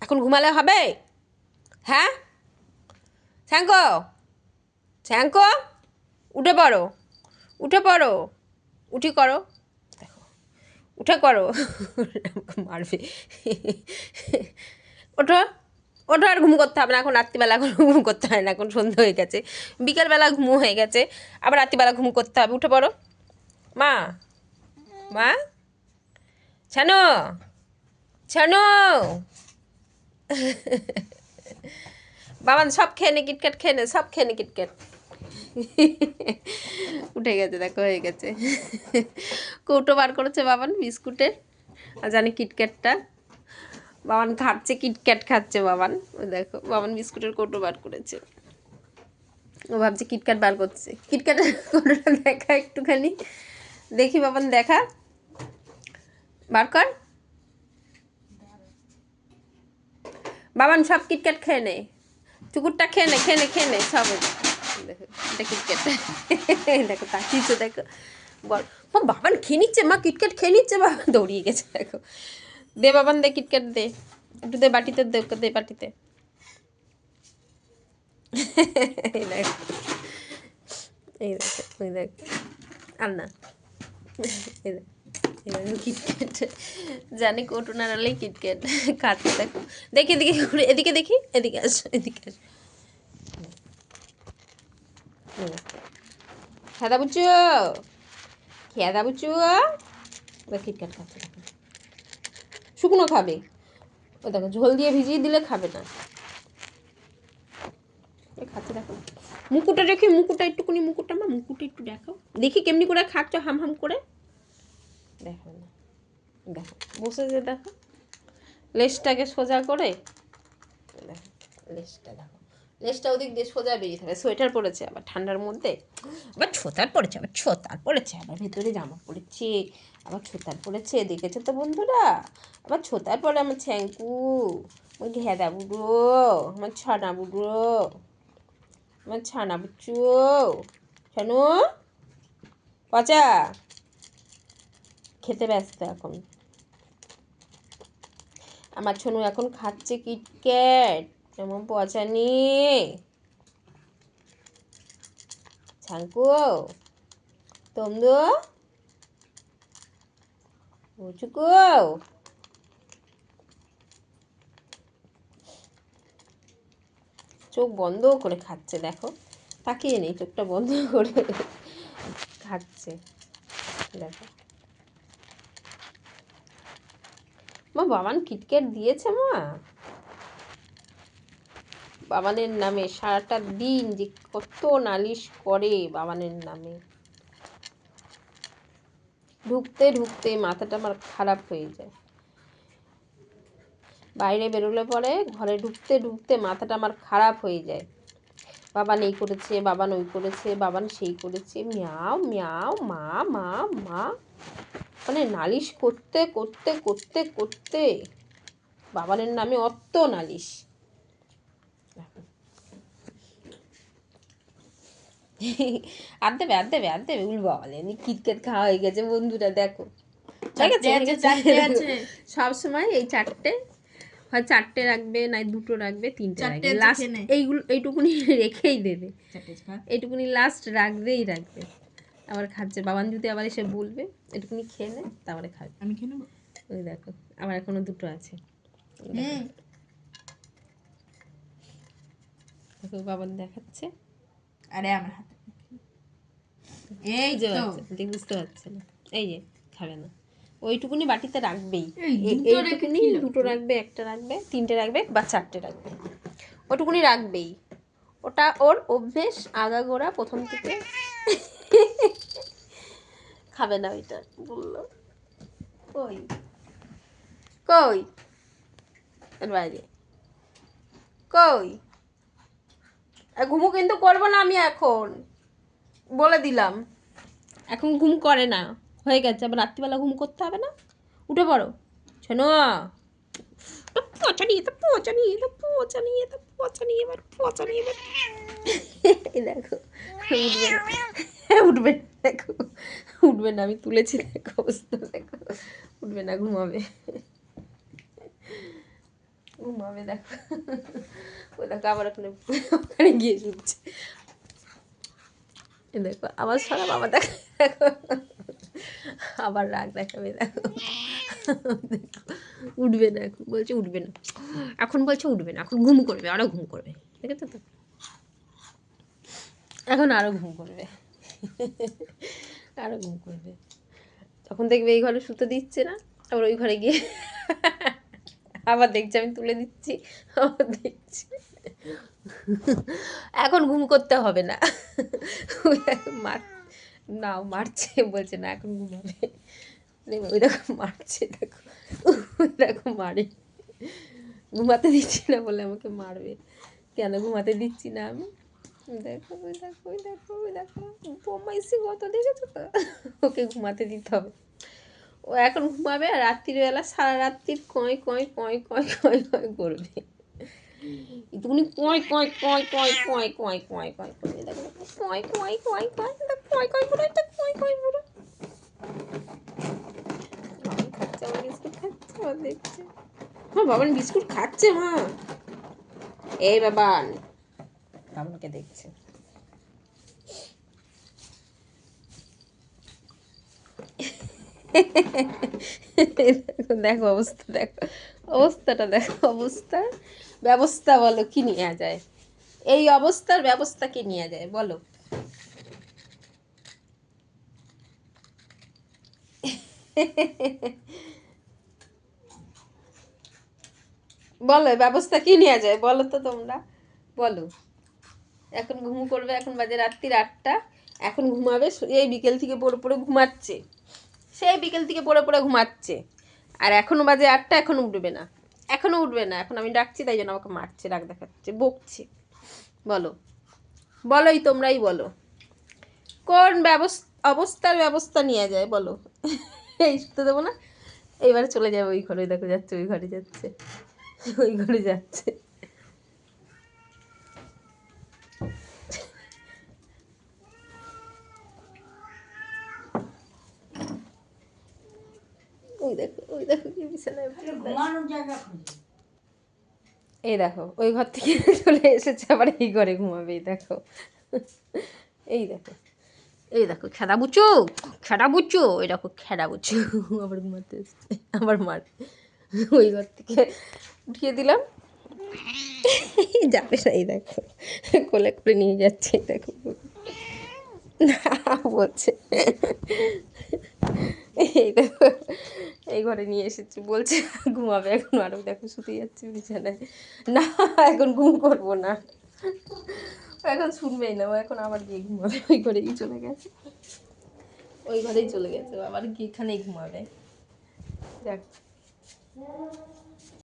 এখন ঘুমালে হবে? হ্যাঁ শ্যাঙ্কো, শ্যাঙ্কো উঠে পড়ো, উঠে পড়ো, উঠি করো, দেখো উঠে করো, মারবে। ওঠো, ওঠো, আর ঘুম করতে হবে না এখন, রাত্রিবেলা এখন ঘুম করতে হয় না, এখন সন্ধ্যা হয়ে গেছে, বিকেলবেলা ঘুম হয়ে গেছে, আবার রাত্রিবেলা ঘুম করতে হবে। উঠে পড়ো মা, মা, ছানো, ছানো, বাবা সব খেয়ে নে, কিটক্যাট খেয়ে নে, সব খেয়ে নে কিটক্যাট। উঠে গেছে, দেখো হয়ে গেছে। কৌটো বার করেছে বাবান বিস্কুটের, আর জানি কিটক্যাটটা বাবান খাচ্ছে, কিটক্যাট খাচ্ছে বাবান। ও দেখো বাবান বিস্কুটের কৌটো বার করেছে, ও ভাবছে কিটক্যাট বার করছে। কিটক্যাটের কৌটোটা দেখা একটুখানি, দেখি বাবান দেখা, বার কর বাবান, সব কিটক্যাট খেয়ে নে, চুকুরটা খেয়ে নে, খেয়ে নে, খেয়ে নে সব। দেখো এটা কিটক্যাট, দেখো তাকিয়েছে, দেখো বল বাবান খেয়ে নিচ্ছে, মা কিটক্যাট খেয়ে নিচ্ছে, বাবা দৌড়িয়ে গেছে। দেখো দে বাবান, দে কিটক্যাট দে, একটু দে বাটিতে, দে ওকে দে বাটিতে। এই দেখো, এই দেখো, ওই দেখ, আর না, এই দেখ, কিটক্যাট জানি কৌটো নাড়ালেই কিটক্যাট খাচ্ছে। দেখো দেখি, এদিকে ঘুরে, এদিকে দেখি, এদিকে আসো, এদিকে আসো। খেদা বুঝছো, খেদা বুঝছো, কিটক্যাট খাচ্ছে। দেখো শুকনো খাবে, ও দেখো ঝোল দিয়ে ভিজিয়ে দিলে খাবে না, খাচ্ছে। দেখো মুকুটটা রেখে, মুকুটটা একটুকুনি, মুকুটটা মা, মুকুটটা একটু দেখো, দেখি কেমনি করে খাচ্ছ হাম হাম করে। দেখো না, দেখো বসে যে, দেখো লেজটাকে সোজা করে, দেখো লেজটা, দেখো লেজটা ওদিক দিয়ে সোজা বেরিয়ে থাকে। সোয়েটার পরেছে আবার ঠান্ডার মধ্যে, আবার ছোতার পরেছে, আবার ছোতার পরেছে, আবার ভেতরে জামা পরেছে, আবার ছোতার পরেছে, দেখেছো তো বন্ধুরা, আবার ছোতার পরে আমার ছ্যাঙ্কু, আমার ঘেদা বুড়ো, আমার ছানা বুড়ো, আমার ছানা বুচ্চু, ছানু পচা খেতে ব্যস্ত এখন। আমার ছনু এখন খাচ্ছে কিটক্যাট, এমন পচা নিয়ে। ছাঙ্কু তমদু বুচুকু, চোখ বন্ধ করে খাচ্ছে, দেখো তাকিয়ে নেই, চোখটা বন্ধ করে খাচ্ছে। দেখো মা বাবান কিটক্যাট দিয়েছে, মা বাবানের নামে সারাটা দিন যে কত নালিশ করে বাবানের নামে, ঢুকতে ঢুকতে মাথাটা আমার খারাপ হয়ে যায়। বাইরে বেরোলে পরে ঘরে ঢুকতে ঢুকতে মাথাটা আমার খারাপ হয়ে যায়। বাবান এই করেছে, বাবান ওই করেছে, বাবান সেই করেছে, মিয়াও মিয়াও, মা মা মা, মানে নালিশ করতে করতে করতে করতে বাবানের নামে অত নালিশ। আর দেবে, আর দেবে, আর দেবে, উল বাবালে কিটক্যাট খাওয়া হয়ে গেছে বন্ধুরা। দেখো সব সময় এই চারটে, হয় চারটে রাখবে, নাই দুটো রাখবে, তিনটে রাখবে, লাস্ট এইগুলো এইটুকুনি রেখেই দেবে, এইটুকুনি লাস্ট রাখবেই রাখবে। আবার খাচ্ছে, বাবান যদি আবার এসে বলবে এটুকুনি খেয়ে নে, তারপরে খাবে। আমি খেয়ে নেবো, ওই দেখো আমার এখনো দুটো আছে। দেখো বাবান দেখাচ্ছে, আরে আমার হাতে এই যে বুঝতে পারছে না, এই যে খাবে না, ওইটুকুনি বাটিতে রাখবেই, এইটুকুনি দুটো রাখবে, একটা রাখবে, তিনটে রাখবে বা চারটে রাখবে, ওটুকুনি রাখবেই, ওটা ওর অভ্যেস আগাগোড়া প্রথম থেকে। খাবে না ওইটা বললো, কই কই বাইরে কই, ঘুমু কিন্তু করবো না আমি এখন, বলে দিলাম এখন ঘুম করে না, হয়ে গেছে, আবার রাত্রিবেলা ঘুম করতে হবে না। উঠে পড়ো শোনো, পচা নিয়ে তো, পচা নিয়ে তো, পচা নিয়ে তো, পচা নিয়ে এবার, পচা নিয়ে এবার। দেখো উঠবে না, উঠবে না, দেখো উঠবে না, আমি তুলেছি দেখো অবস্থা, দেখো উঠবে না, ঘুমাবে। ঘুমাবে দেখো। ও দেখো আবার ওখানে গিয়ে শুচ্ছে। দেখো আবার সরাব, আবার দেখো দেখো আবার রাগ দেখাবে দেখো। দেখো উঠবে না, এখন বলছে উঠবে না, এখন বলছে উঠবে না, এখন ঘুম করবে, আরও ঘুম করবে, দেখেছো তো, এখন আরও ঘুম করবে, আরও ঘুম করবে। তখন দেখবে এই ঘরে শুতে দিচ্ছে না, আবার ওই ঘরে গিয়ে আবার দেখছি আমি তুলে দিচ্ছি, আবার দেখছি। এখন ঘুম করতে হবে না, মার নাও মারছে, বলছে না এখন ঘুমাবে। দেখো ওই দেখো মারছে, দেখো ওই দেখো মারে, ঘুমাতে দিচ্ছি না বলে আমাকে মারবে। কেন ঘুমাতে দিচ্ছি না আমি? দেখো ওই দেখো ওই দেখো ওই দেখো বোমাইছি কত, দেখেছো তো? ওকে ঘুমাতে দিতে হবে। ও এখন ঘুমাবে, আর রাত্রিবেলা সারা রাত্রির কয় কয় কয় কয় কয় কয় করবে। একটুখানি কয় কয় কয় কয় কয় কয় কয় কয় করে দেখো, কয় কয় কয় কয় কয় কয় করে, একটা কয় কয় করে খাচ্ছে, আমার বিস্কুট খাচ্ছে, আবার দেখছে। হ্যাঁ বাবান বিস্কুট খাচ্ছে মা, এই বাবান, বাবানকে দেখছে। দেখো অবস্থা, দেখো অবস্থাটা, দেখো অবস্থা, ব্যবস্থা বলো কি নেওয়া যায়, এই অবস্থার ব্যবস্থা কি নেওয়া যায় বলো? বলো ব্যবস্থা কি নেওয়া যায় বলো তো তোমরা, বলো। এখন ঘুম করবে, এখন বাজে রাত্রির 8টা, এখন ঘুমাবে, এই বিকেল থেকে পড়ে পড়ে ঘুমাচ্ছে, সেই বিকেল থেকে পড়ে পড়ে ঘুমাচ্ছে, আর এখনও বাজে 8টা, এখনও উঠবে না, এখনও উঠবে না, এখন আমি ডাকছি তাই জন্য আমাকে মারছে, রাগ দেখাচ্ছে, বকছে। বলো, বলোই তোমরাই বলো, কোন অবস্থার ব্যবস্থা নেওয়া যায় বলো? এই শুতে দেবো না, এইবারে চলে যাবে ওই ঘরে, দেখো যাচ্ছে, ওই ঘরে যাচ্ছে, ওই ঘরে যাচ্ছে। ওই দেখো ওই দেখো কি বিছানায়, এই দেখো ওই ঘর থেকে চলে এসেছে, আবার এই ঘরে ঘুমাবে, এই দেখো, এই দেখো, এই দেখো খেদা বুচু, খেদা বুচু, ওই দেখো খেদা বুচু আবার ঘুমাতে এসছে, আবার মার, ওই ঘর থেকে উঠিয়ে দিলাম, যাবে না, এই দেখো কোলে করে নিয়ে যাচ্ছে, এই দেখো না বলছে, এই দেখো এই ঘরে নিয়ে এসেছি, বলছে ঘুমাবে এখন, আরও দেখো শুতে যাচ্ছে বিছানায়, না এখন ঘুম করবো না, এখন শুনবেই না, ও এখন আবার গিয়ে ঘুমাবে, ওই ঘরেই চলে গেছে, ওই ঘরেই চলে গেছে, আবার গিয়ে এখানেই ঘুমাবে। দেখ